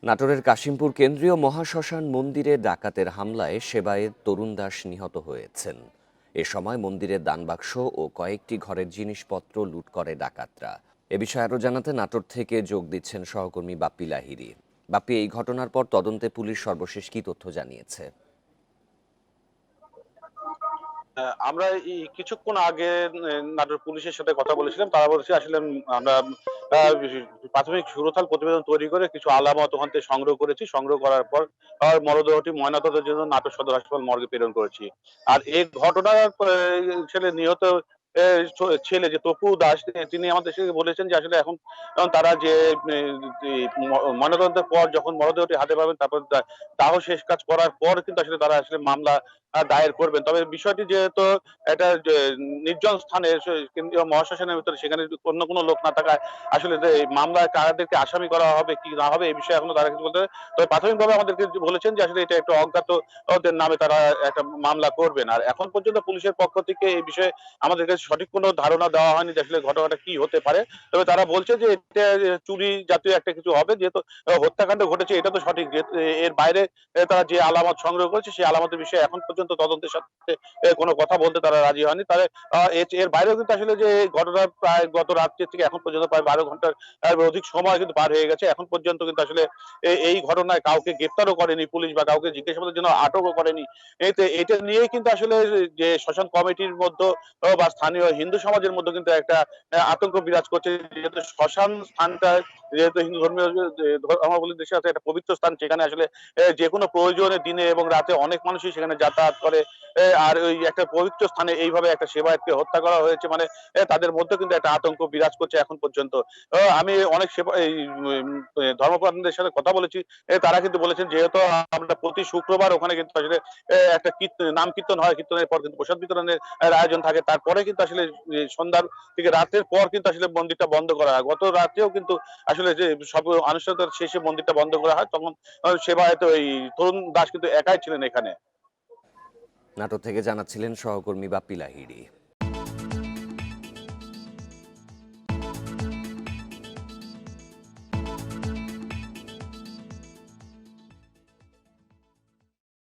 নাটোরের কাশিমপুর কেন্দ্রীয় মহাশ্মশান মন্দিরে ডাকাতের হামলায় সেবায়েত তরুণ দাস নিহত হয়েছেন। এ সময় মন্দিরের দানবাক্স ও কয়েকটি ঘরের জিনিসপত্র লুট করে ডাকাতরা। এ বিষয়ে আরও জানাতে নাটোর থেকে যোগ দিচ্ছেন সহকর্মী বাপ্পি লাহিড়ী। বাপ্পি, এই ঘটনার পর তদন্তে পুলিশ সর্বশেষ কী তথ্য জানিয়েছে? আমরা কিছুক্ষণ আগে নাটোর পুলিশের সাথে কথা বলেছিলাম। তারা বলেছে আসলে আমরা আ প্রাথমিক সুরতাল প্রতিবেদন তৈরি করে কিছু আলামত ওখান থেকে সংগ্রহ করেছি। সংগ্রহ করার পর মরদেহটি ময়নাতদন্তের জন্য নাটোর সদর হাসপাতাল মর্গে প্রেরণ করেছি। আর এই ঘটনার ছেলে নিহত এ ছেলে যে তপু দাস তিনি আমাদের বলেছেন যে আসলে এখন তারা যে এ ময়নাতদন্তের পর যখন মরদেহটি হাতে পাবেন তারপর দাহ শেষ কাজ করার পর কিন্তু আসলে তারা আসলে মামলা দায়ের করবেন। তবে বিষয়টি যেহেতু একটা যে নির্জন স্থানে কেন্দ্রীয় মহাশ্মশানের ভিতরে সেখানে যদি অন্য কোনো লোক না থাকায় আসলে যে এই মামলায় কাদেরকে আসামি করা হবে কি না হবে এই বিষয়ে এখনো তারা কিছু বলতে তবে প্রাথমিকভাবে আমাদেরকে বলেছেন যে আসলে এটা একটা অজ্ঞাত ওদের নামে তারা একটা মামলা করবেন। আর এখন পর্যন্ত পুলিশের পক্ষ থেকে এই বিষয়ে আমাদের কাছে সঠিক কোনো ধারণা দেওয়া হয়নি যে আসলে ঘটনাটা কি হতে পারে। তবে তারা বলছে যে এটা চুরি জাতীয় একটা কিছু হবে যেহেতু হত্যাকাণ্ড ঘটেছে এটা তো সঠিক। যেহেতু এর বাইরে তারা যে আলামত সংগ্রহ করেছে সেই আলামতের বিষয়ে এখন পর্যন্ত তদন্তের সাথে কোনো কথা বলতে তারা রাজি হয়নি। তবে এর বাইরেও কিন্তু আসলে যে ঘটনা প্রায় গত রাত্রি থেকে এখন পর্যন্ত প্রায় ১২ ঘন্টার অধিক সময় কিন্তু পার হয়ে গেছে। এখন পর্যন্ত কিন্তু আসলে এই ঘটনায় কাউকে গ্রেপ্তারও করেনি পুলিশ বা কাউকে জিজ্ঞাসাবাদের জন্য আটকও করেনি। এটা নিয়েই কিন্তু আসলে যে শ্মশান কমিটির মধ্যে বা স্থানীয় হিন্দু সমাজের মধ্যে কিন্তু একটা আতঙ্ক বিরাজ করছে। যেহেতু শ্মশান স্থানটা যেহেতু হিন্দু ধর্মীয় যে ধর্মাবলম্বীদের সাথে একটা পবিত্র স্থান সেখানে আসলে যেকোনো প্রয়োজনে দিনে এবং রাতে অনেক মানুষই সেখানে যাতায়াত করে। আর ওই একটা পবিত্র স্থানে এইভাবে একটা সেবায়েতকে হত্যা করা হয়েছে মানে তাদের মধ্যে কিন্তু একটা আতঙ্ক বিরাজ করছে এখন পর্যন্ত। আমি অনেক সেবা এই ধর্মপ্রাণদের সাথে কথা বলেছি। তারা কিন্তু বলেছেন যেহেতু আমরা প্রতি শুক্রবার ওখানে কিন্তু আসলে একটা নাম কীর্তন হয়। কীর্তনের পর কিন্তু প্রসাদ বিতরণের আয়োজন থাকে। তারপরে কিন্তু আসলে সন্ধ্যার থেকে রাতের পর কিন্তু আসলে মন্দিরটা বন্ধ করা হয়। গত রাতেও কিন্তু আসলে যে সব আনুষ্ঠানিকতার শেষে মন্দিরটা বন্ধ করা হয়। তখন সেবায়েত ওই তরুণ দাস কিন্তু একাই ছিলেন এখানে। নাটোর থেকে জানাচ্ছিলেন সহকর্মী বাপ্পি লাহিড়ী।